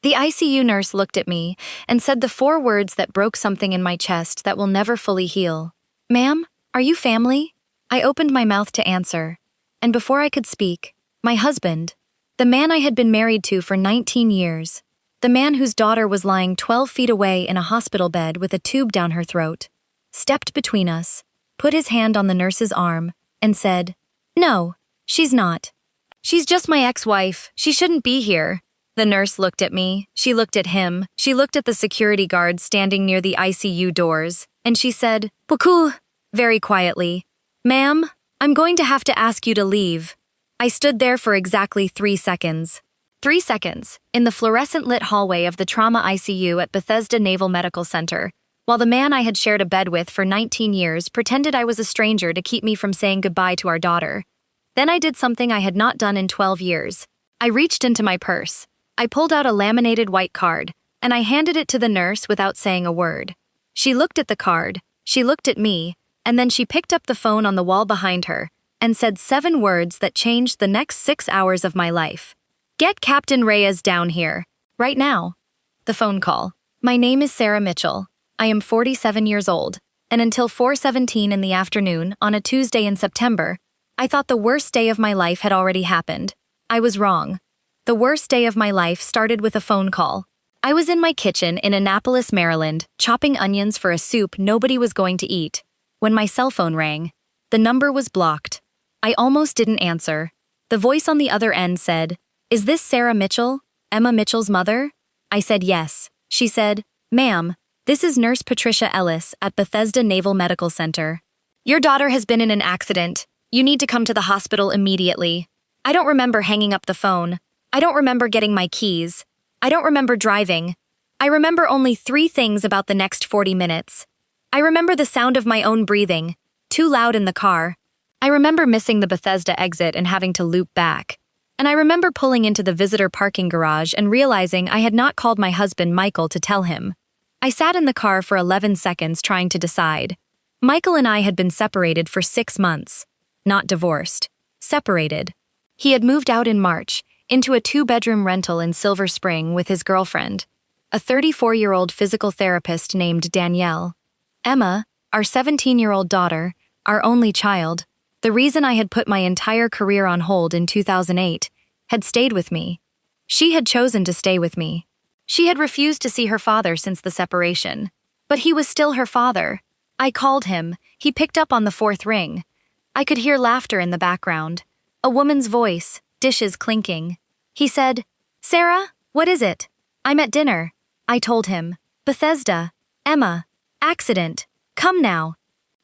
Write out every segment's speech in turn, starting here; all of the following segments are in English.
The ICU nurse looked at me and said the 4 words that broke something in my chest that will never fully heal. "Ma'am, are you family?" I opened my mouth to answer, and before I could speak, my husband, the man I had been married to for 19 years, the man whose daughter was lying 12 feet away in a hospital bed with a tube down her throat, stepped between us, put his hand on the nurse's arm, and said, "No, she's not. She's just my ex-wife. She shouldn't be here." The nurse looked at me, she looked at him, she looked at the security guard standing near the ICU doors, and she said, "Beaucoup," very quietly. "Ma'am, I'm going to have to ask you to leave." I stood there for exactly 3 seconds. 3 seconds, in the fluorescent-lit hallway of the trauma ICU at Bethesda Naval Medical Center, while the man I had shared a bed with for 19 years pretended I was a stranger to keep me from saying goodbye to our daughter. Then I did something I had not done in 12 years. I reached into my purse. I pulled out a laminated white card, and I handed it to the nurse without saying a word. She looked at the card, she looked at me, and then she picked up the phone on the wall behind her and said 7 words that changed the next 6 hours of my life. "Get Captain Reyes down here, right now." The phone call. "My name is Sarah Mitchell. I am 47 years old, and until 4:17 in the afternoon on a Tuesday in September, I thought the worst day of my life had already happened. I was wrong. The worst day of my life started with a phone call. I was in my kitchen in Annapolis, Maryland, chopping onions for a soup nobody was going to eat, when my cell phone rang. The number was blocked. I almost didn't answer. The voice on the other end said, "Is this Sarah Mitchell, Emma Mitchell's mother?" I said yes. She said, "Ma'am, this is Nurse Patricia Ellis at Bethesda Naval Medical Center. Your daughter has been in an accident. You need to come to the hospital immediately." I don't remember hanging up the phone. I don't remember getting my keys. I don't remember driving. I remember only 3 things about the next 40 minutes. I remember the sound of my own breathing, too loud in the car. I remember missing the Bethesda exit and having to loop back. And I remember pulling into the visitor parking garage and realizing I had not called my husband Michael to tell him. I sat in the car for 11 seconds trying to decide. Michael and I had been separated for 6 months. Not divorced. Separated. He had moved out in March, into a 2-bedroom rental in Silver Spring with his girlfriend, a 34-year-old physical therapist named Danielle. Emma, our 17-year-old daughter, our only child, the reason I had put my entire career on hold in 2008, had stayed with me. She had chosen to stay with me. She had refused to see her father since the separation, but he was still her father. I called him, he picked up on the 4th ring. I could hear laughter in the background, a woman's voice, dishes clinking. He said, "Sarah, what is it?" "I'm at dinner." I told him, "Bethesda, Emma, accident, come now."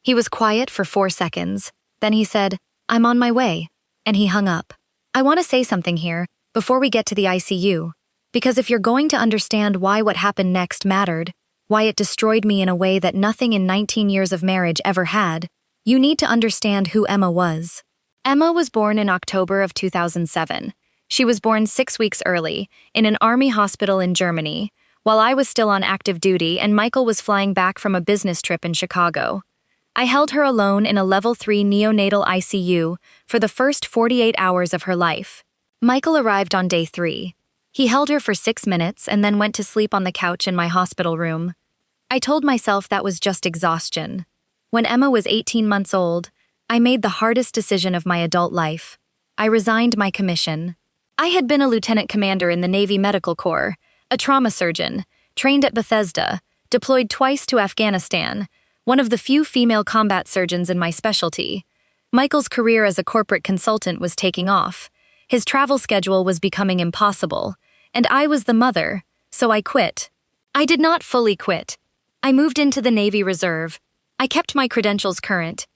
He was quiet for 4 seconds. Then he said, "I'm on my way," and he hung up. I want to say something here, before we get to the ICU, because if you're going to understand why what happened next mattered, why it destroyed me in a way that nothing in 19 years of marriage ever had, you need to understand who Emma was. Emma was born in October of 2007. She was born 6 weeks early, in an army hospital in Germany, while I was still on active duty and Michael was flying back from a business trip in Chicago. I held her alone in a level 3 neonatal ICU for the first 48 hours of her life. Michael arrived on day 3. He held her for 6 minutes and then went to sleep on the couch in my hospital room. I told myself that was just exhaustion. When Emma was 18 months old, I made the hardest decision of my adult life. I resigned my commission. I had been a lieutenant commander in the Navy Medical Corps, a trauma surgeon, trained at Bethesda, deployed twice to Afghanistan, one of the few female combat surgeons in my specialty. Michael's career as a corporate consultant was taking off. His travel schedule was becoming impossible, and I was the mother, so I quit. I did not fully quit. I moved into the Navy Reserve. I kept my credentials current.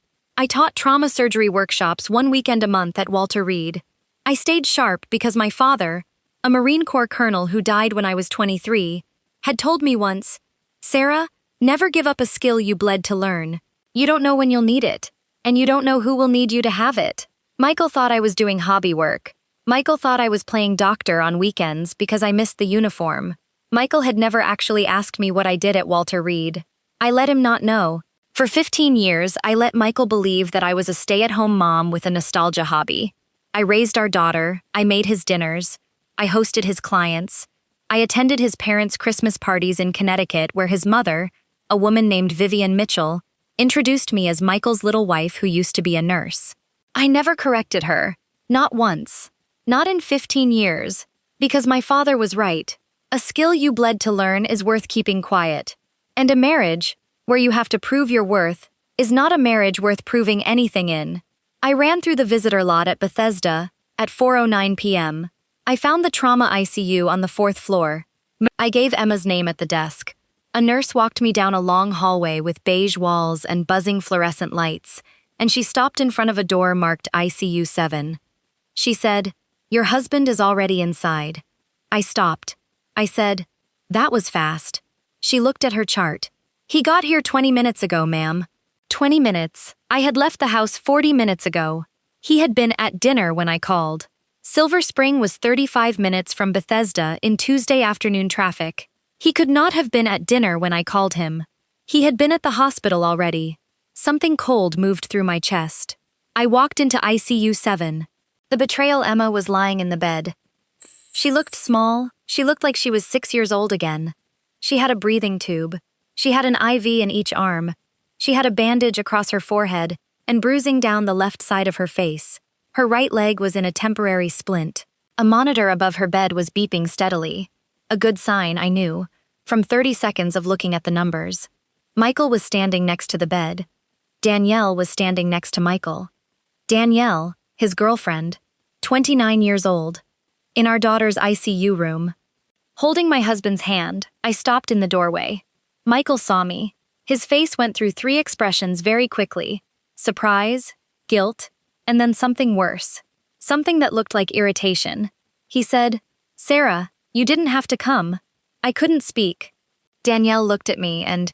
I taught trauma surgery workshops 1 weekend a month at Walter Reed. I stayed sharp because my father, a Marine Corps colonel who died when I was 23, had told me once, "Sarah, never give up a skill you bled to learn. You don't know when you'll need it, and you don't know who will need you to have it." Michael thought I was doing hobby work. Michael thought I was playing doctor on weekends because I missed the uniform. Michael had never actually asked me what I did at Walter Reed. I let him not know. For 15 years, I let Michael believe that I was a stay-at-home mom with a nostalgia hobby. I raised our daughter, I made his dinners, I hosted his clients. I attended his parents' Christmas parties in Connecticut where his mother, a woman named Vivian Mitchell, introduced me as Michael's little wife who used to be a nurse. I never corrected her. Not once. Not in 15 years. Because my father was right. A skill you bled to learn is worth keeping quiet. And a marriage, where you have to prove your worth, is not a marriage worth proving anything in. I ran through the visitor lot at Bethesda at 4:09 p.m. I found the trauma ICU on the 4th floor. I gave Emma's name at the desk. A nurse walked me down a long hallway with beige walls and buzzing fluorescent lights, and she stopped in front of a door marked ICU 7. She said, "Your husband is already inside." I stopped. I said, "That was fast." She looked at her chart. "He got here 20 minutes ago, ma'am." 20 minutes. I had left the house 40 minutes ago. He had been at dinner when I called. Silver Spring was 35 minutes from Bethesda in Tuesday afternoon traffic. He could not have been at dinner when I called him. He had been at the hospital already. Something cold moved through my chest. I walked into ICU 7. The betrayal Emma was lying in the bed. She looked small. She looked like she was 6 years old again. She had a breathing tube. She had an IV in each arm. She had a bandage across her forehead and bruising down the left side of her face. Her right leg was in a temporary splint. A monitor above her bed was beeping steadily. A good sign, I knew, from 30 seconds of looking at the numbers. Michael was standing next to the bed. Danielle was standing next to Michael. Danielle, his girlfriend, 29 years old, in our daughter's ICU room. Holding my husband's hand, I stopped in the doorway. Michael saw me. His face went through 3 expressions very quickly: surprise, guilt, and then something worse. Something that looked like irritation. He said, "Sarah, you didn't have to come." I couldn't speak. Danielle looked at me and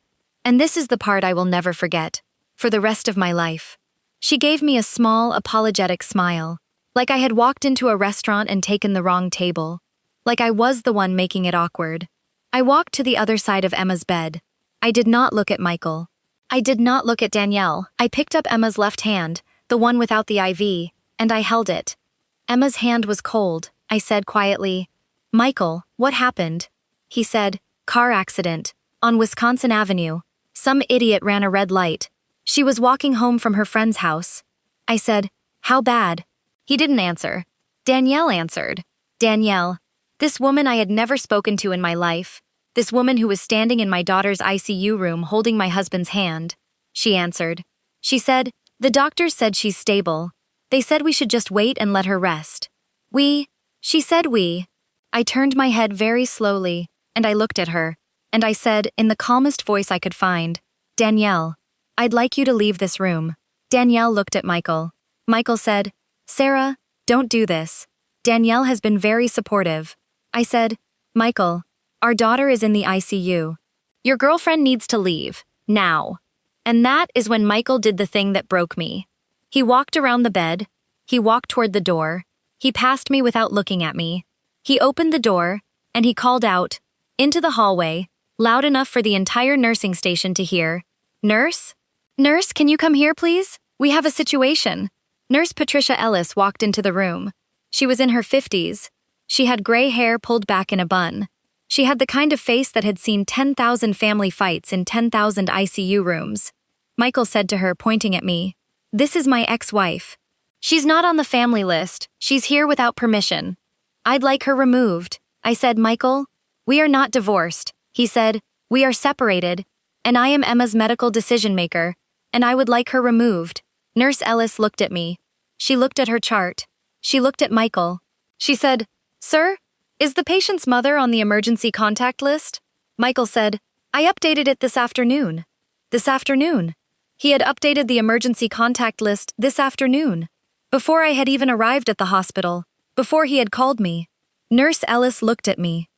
this is the part I will never forget, for the rest of my life. She gave me a small, apologetic smile, like I had walked into a restaurant and taken the wrong table, like I was the one making it awkward. I walked to the other side of Emma's bed. I did not look at Michael. I did not look at Danielle. I picked up Emma's left hand, the one without the IV, and I held it. Emma's hand was cold. I said quietly, "Michael, what happened?" He said, "Car accident, on Wisconsin Avenue. Some idiot ran a red light. She was walking home from her friend's house." I said, "How bad?" He didn't answer. Danielle answered. Danielle, this woman I had never spoken to in my life, this woman who was standing in my daughter's ICU room holding my husband's hand. She answered. She said, "The doctors said she's stable. They said we should just wait and let her rest." She said we. I turned my head very slowly, and I looked at her, and I said, in the calmest voice I could find, "Danielle, I'd like you to leave this room." Danielle looked at Michael. Michael said, "Sarah, don't do this." Danielle has been very supportive. I said, "Michael, our daughter is in the ICU. Your girlfriend needs to leave, now." And that is when Michael did the thing that broke me. He walked around the bed. He walked toward the door. He passed me without looking at me. He opened the door, and he called out, into the hallway, loud enough for the entire nursing station to hear, "Nurse? Nurse, can you come here, please? We have a situation." Nurse Patricia Ellis walked into the room. She was in her 50s. She had gray hair pulled back in a bun. She had the kind of face that had seen 10,000 family fights in 10,000 ICU rooms. Michael said to her, pointing at me, "This is my ex-wife. She's not on the family list. She's here without permission. I'd like her removed." I said, "Michael, we are not divorced." He said, "We are separated, and I am Emma's medical decision-maker, and I would like her removed." Nurse Ellis looked at me. She looked at her chart. She looked at Michael. She said, "Sir, is the patient's mother on the emergency contact list?" Michael said, "I updated it this afternoon." This afternoon. He had updated the emergency contact list this afternoon, before I had even arrived at the hospital, before he had called me. Nurse Ellis looked at me,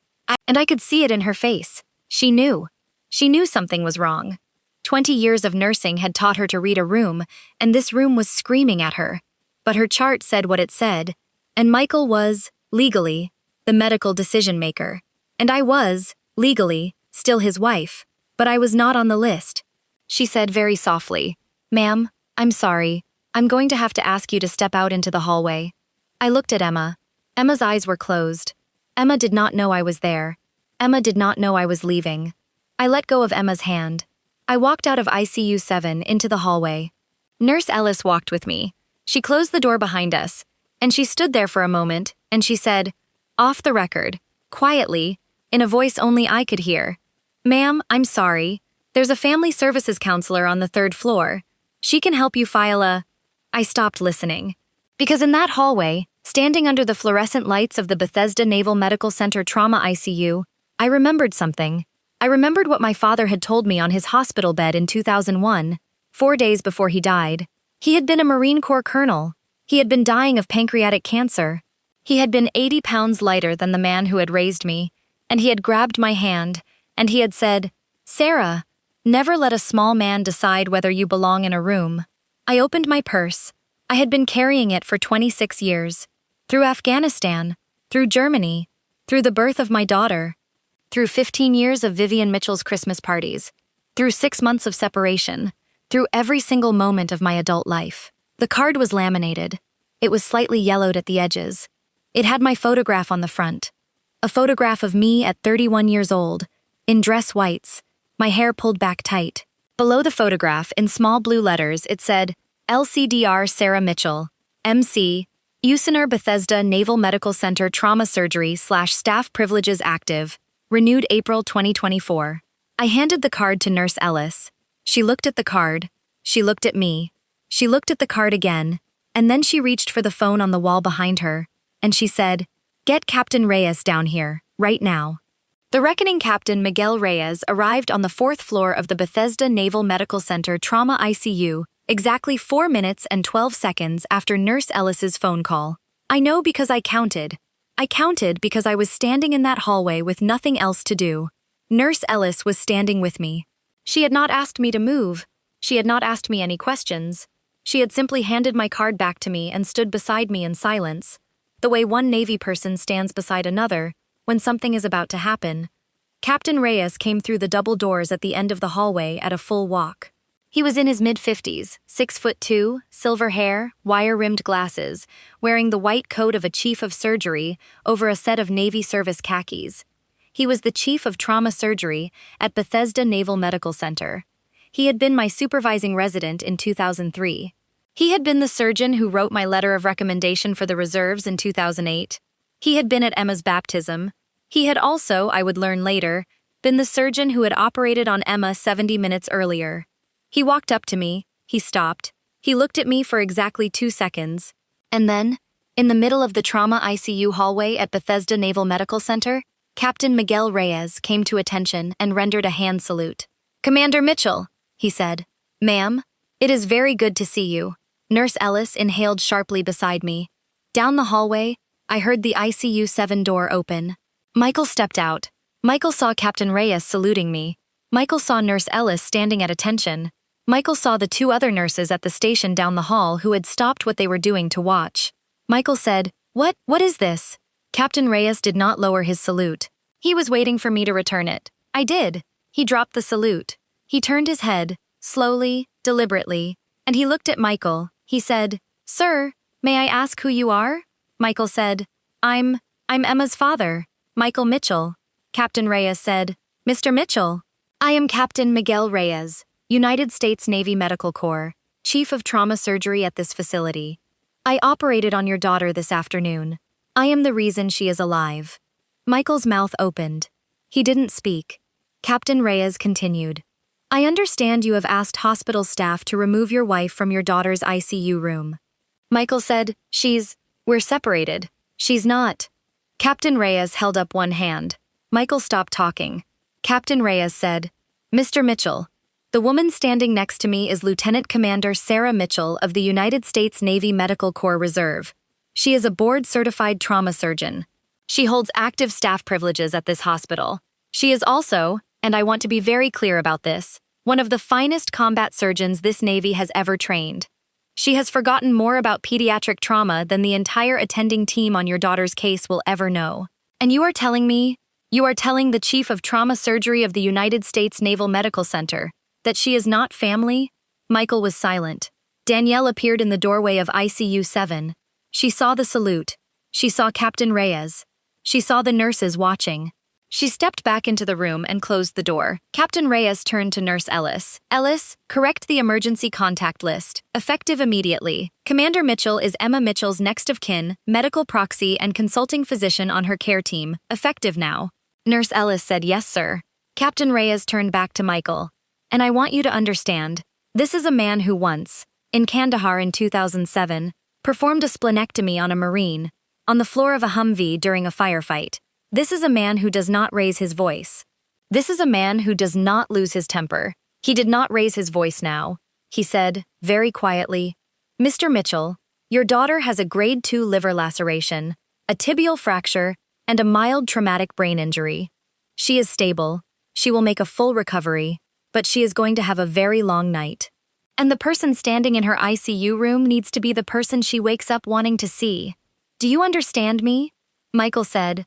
and I could see it in her face. She knew. She knew something was wrong. 20 years of nursing had taught her to read a room, and this room was screaming at her. But her chart said what it said, and Michael was, legally, the medical decision-maker. And I was, legally, still his wife, but I was not on the list. She said very softly, "Ma'am, I'm sorry. I'm going to have to ask you to step out into the hallway." I looked at Emma. Emma's eyes were closed. Emma did not know I was there. Emma did not know I was leaving. I let go of Emma's hand. I walked out of ICU 7 into the hallway. Nurse Ellis walked with me. She closed the door behind us, and she stood there for a moment, and she said, off the record, quietly, in a voice only I could hear, "Ma'am, I'm sorry. There's a family services counselor on the 3rd floor. She can help you file a—" I stopped listening. Because in that hallway, standing under the fluorescent lights of the Bethesda Naval Medical Center Trauma ICU, I remembered something. I remembered what my father had told me on his hospital bed in 2001, 4 days before he died. He had been a Marine Corps colonel. He had been dying of pancreatic cancer. He had been 80 pounds lighter than the man who had raised me, and he had grabbed my hand, and he had said, "Sarah, never let a small man decide whether you belong in a room." I opened my purse. I had been carrying it for 26 years. Through Afghanistan, through Germany, through the birth of my daughter, through 15 years of Vivian Mitchell's Christmas parties, through 6 months of separation, through every single moment of my adult life. The card was laminated. It was slightly yellowed at the edges. It had my photograph on the front. A photograph of me at 31 years old, in dress whites, my hair pulled back tight. Below the photograph, in small blue letters, it said, LCDR Sarah Mitchell, MC, Usener Bethesda Naval Medical Center Trauma Surgery/Staff Privileges Active, renewed April 2024. I handed the card to Nurse Ellis. She looked at the card. She looked at me. She looked at the card again, and then she reached for the phone on the wall behind her, and she said, "Get Captain Reyes down here, right now." The reckoning Captain Miguel Reyes arrived on the 4th floor of the Bethesda Naval Medical Center Trauma ICU exactly 4 minutes and 12 seconds after Nurse Ellis's phone call. I know because I counted. I counted because I was standing in that hallway with nothing else to do. Nurse Ellis was standing with me. She had not asked me to move. She had not asked me any questions. She had simply handed my card back to me and stood beside me in silence, the way one Navy person stands beside another when something is about to happen. Captain Reyes came through the double doors at the end of the hallway at a full walk. He was in his mid-50s, 6'2", silver hair, wire-rimmed glasses, wearing the white coat of a chief of surgery over a set of Navy service khakis. He was the chief of trauma surgery at Bethesda Naval Medical Center. He had been my supervising resident in 2003. He had been the surgeon who wrote my letter of recommendation for the reserves in 2008. He had been at Emma's baptism. He had also, I would learn later, been the surgeon who had operated on Emma 70 minutes earlier. He walked up to me, he stopped, he looked at me for exactly 2 seconds, and then, in the middle of the trauma ICU hallway at Bethesda Naval Medical Center, Captain Miguel Reyes came to attention and rendered a hand salute. "Commander Mitchell," he said. "Ma'am, it is very good to see you." Nurse Ellis inhaled sharply beside me. Down the hallway, I heard the ICU 7 door open. Michael stepped out. Michael saw Captain Reyes saluting me. Michael saw Nurse Ellis standing at attention. Michael saw the 2 other nurses at the station down the hall who had stopped what they were doing to watch. Michael said, What is this?" Captain Reyes did not lower his salute. He was waiting for me to return it. I did. He dropped the salute. He turned his head, slowly, deliberately, and he looked at Michael. He said, "Sir, may I ask who you are?" Michael said, I'm Emma's father, Michael Mitchell." Captain Reyes said, "Mr. Mitchell, I am Captain Miguel Reyes, United States Navy Medical Corps, Chief of Trauma Surgery at this facility. I operated on your daughter this afternoon. I am the reason she is alive." Michael's mouth opened. He didn't speak. Captain Reyes continued, "I understand you have asked hospital staff to remove your wife from your daughter's ICU room." Michael said, We're separated. She's not." Captain Reyes held up one hand. Michael stopped talking. Captain Reyes said, "Mr. Mitchell, the woman standing next to me is Lieutenant Commander Sarah Mitchell of the United States Navy Medical Corps Reserve. She is a board-certified trauma surgeon. She holds active staff privileges at this hospital. She is also, and I want to be very clear about this, one of the finest combat surgeons this Navy has ever trained. She has forgotten more about pediatric trauma than the entire attending team on your daughter's case will ever know. And you are telling the Chief of Trauma Surgery of the United States Naval Medical Center that she is not family?" Michael was silent. Danielle appeared in the doorway of ICU 7. She saw the salute. She saw Captain Reyes. She saw the nurses watching. She stepped back into the room and closed the door. Captain Reyes turned to Nurse Ellis. Ellis, correct the emergency contact list. Effective immediately. Commander Mitchell is Emma Mitchell's next of kin, medical proxy, and consulting physician on her care team. Effective now. Nurse Ellis said, yes, sir. Captain Reyes turned back to Michael. And I want you to understand, this is a man who once, in Kandahar in 2007, performed a splenectomy on a Marine, on the floor of a Humvee during a firefight. This is a man who does not raise his voice. This is a man who does not lose his temper. He did not raise his voice now. He said, very quietly, Mr. Mitchell, your daughter has a grade 2 liver laceration, a tibial fracture, and a mild traumatic brain injury. She is stable. She will make a full recovery, but she is going to have a very long night. And the person standing in her ICU room needs to be the person she wakes up wanting to see. Do you understand me? Michael said.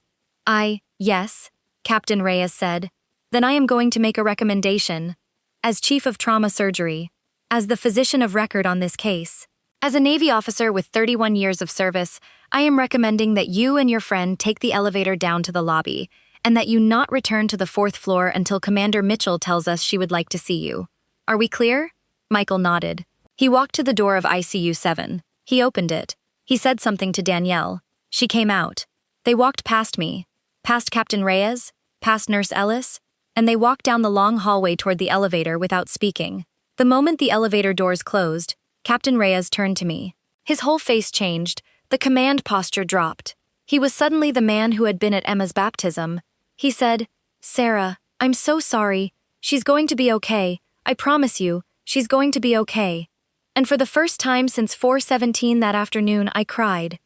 Yes, Captain Reyes said. Then I am going to make a recommendation. As Chief of Trauma Surgery, as the physician of record on this case, as a Navy officer with 31 years of service, I am recommending that you and your friend take the elevator down to the lobby, and that you not return to the 4th floor until Commander Mitchell tells us she would like to see you. Are we clear? Michael nodded. He walked to the door of ICU 7. He opened it. He said something to Danielle. She came out. They walked past me, past Captain Reyes, past Nurse Ellis, and they walked down the long hallway toward the elevator without speaking. The moment the elevator doors closed, Captain Reyes turned to me. His whole face changed. The command posture dropped. He was suddenly the man who had been at Emma's baptism. He said, Sarah, I'm so sorry. She's going to be okay. I promise you, she's going to be okay. And for the first time since 4:17 that afternoon, I cried.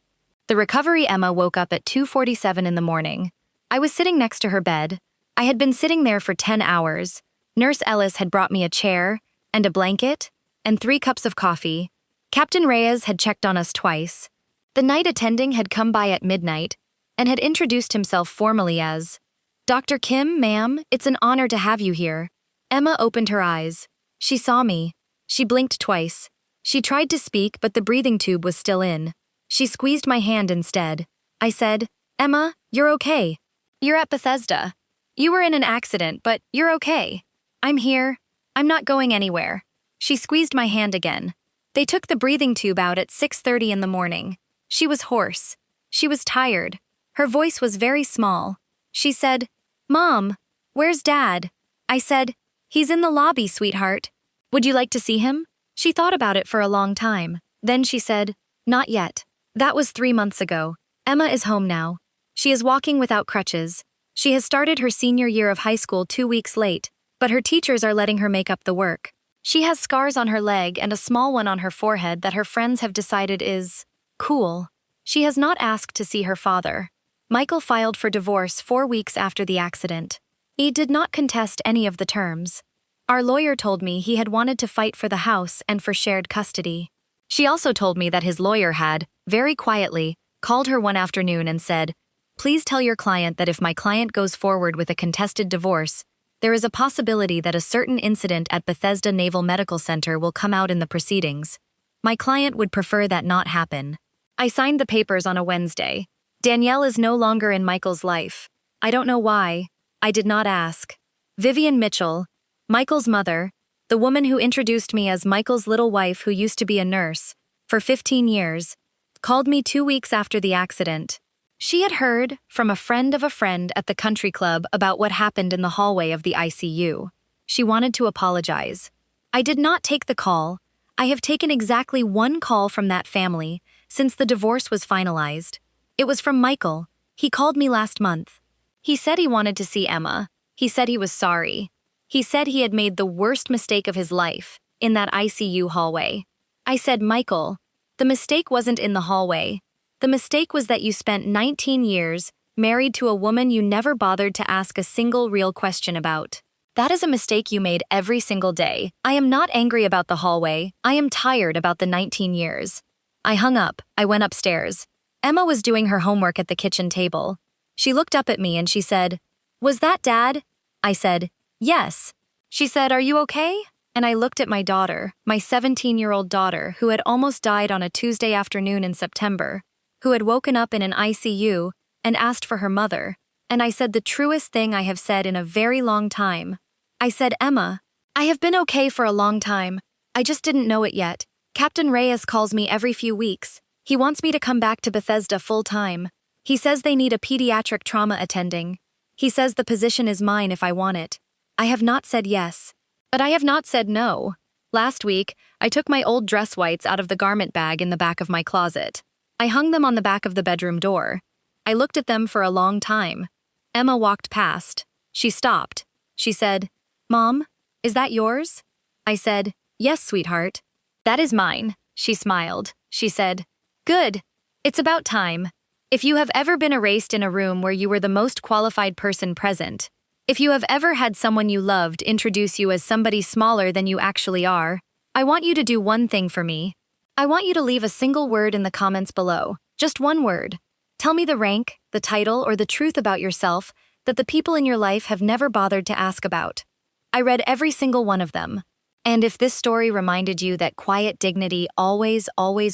The recovery Emma woke up at 2:47 in the morning. I was sitting next to her bed. I had been sitting there for 10 hours. Nurse Ellis had brought me a chair, and a blanket, and 3 cups of coffee. Captain Reyes had checked on us twice. The night attending had come by at midnight, and had introduced himself formally as, Dr. Kim, ma'am, it's an honor to have you here. Emma opened her eyes. She saw me. She blinked twice. She tried to speak, but the breathing tube was still in. She squeezed my hand instead. I said, Emma, you're okay. You're at Bethesda. You were in an accident, but you're okay. I'm here. I'm not going anywhere. She squeezed my hand again. They took the breathing tube out at 6:30 in the morning. She was hoarse. She was tired. Her voice was very small. She said, Mom, where's Dad? I said, he's in the lobby, sweetheart. Would you like to see him? She thought about it for a long time. Then she said, not yet. That was 3 months ago. Emma is home now. She is walking without crutches. She has started her senior year of high school 2 weeks late, but her teachers are letting her make up the work. She has scars on her leg and a small one on her forehead that her friends have decided is cool. She has not asked to see her father. Michael filed for divorce 4 weeks after the accident. He did not contest any of the terms. Our lawyer told me he had wanted to fight for the house and for shared custody. She also told me that his lawyer had, very quietly, called her one afternoon and said, please tell your client that if my client goes forward with a contested divorce, there is a possibility that a certain incident at Bethesda Naval Medical Center will come out in the proceedings. My client would prefer that not happen. I signed the papers on a Wednesday. Danielle is no longer in Michael's life. I don't know why. I did not ask. Vivian Mitchell, Michael's mother, the woman who introduced me as Michael's little wife who used to be a nurse, for 15 years, called me 2 weeks after the accident. She had heard from a friend at the country club about what happened in the hallway of the ICU. She wanted to apologize. I did not take the call. I have taken exactly 1 call from that family since the divorce was finalized. It was from Michael. He called me last month. He said he wanted to see Emma. He said he was sorry. He said he had made the worst mistake of his life, in that ICU hallway. I said, Michael, the mistake wasn't in the hallway. The mistake was that you spent 19 years married to a woman you never bothered to ask a single real question about. That is a mistake you made every single day. I am not angry about the hallway. I am tired about the 19 years. I hung up. I went upstairs. Emma was doing her homework at the kitchen table. She looked up at me and she said, was that Dad? I said, yes. She said, are you okay? And I looked at my daughter, my 17-year-old daughter, who had almost died on a Tuesday afternoon in September, who had woken up in an ICU and asked for her mother. And I said the truest thing I have said in a very long time. I said, Emma, I have been okay for a long time. I just didn't know it yet. Captain Reyes calls me every few weeks. He wants me to come back to Bethesda full-time. He says they need a pediatric trauma attending. He says the position is mine if I want it. I have not said yes. But I have not said no. Last week, I took my old dress whites out of the garment bag in the back of my closet. I hung them on the back of the bedroom door. I looked at them for a long time. Emma walked past. She stopped. She said, Mom, is that yours? I said, Yes, sweetheart. That is mine. She smiled. She said, Good. It's about time. If you have ever been erased in a room where you were the most qualified person present, if you have ever had someone you loved introduce you as somebody smaller than you actually are, I want you to do one thing for me. I want you to leave a single word in the comments below. Just one word. Tell me the rank, the title, or the truth about yourself that the people in your life have never bothered to ask about. I read every single one of them. And if this story reminded you that quiet dignity always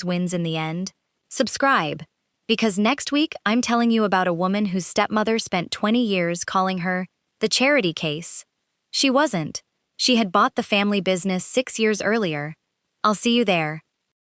wins in the end, subscribe. Because next week, I'm telling you about a woman whose stepmother spent 20 years calling her the charity case. She wasn't. She had bought the family business 6 years earlier. I'll see you there.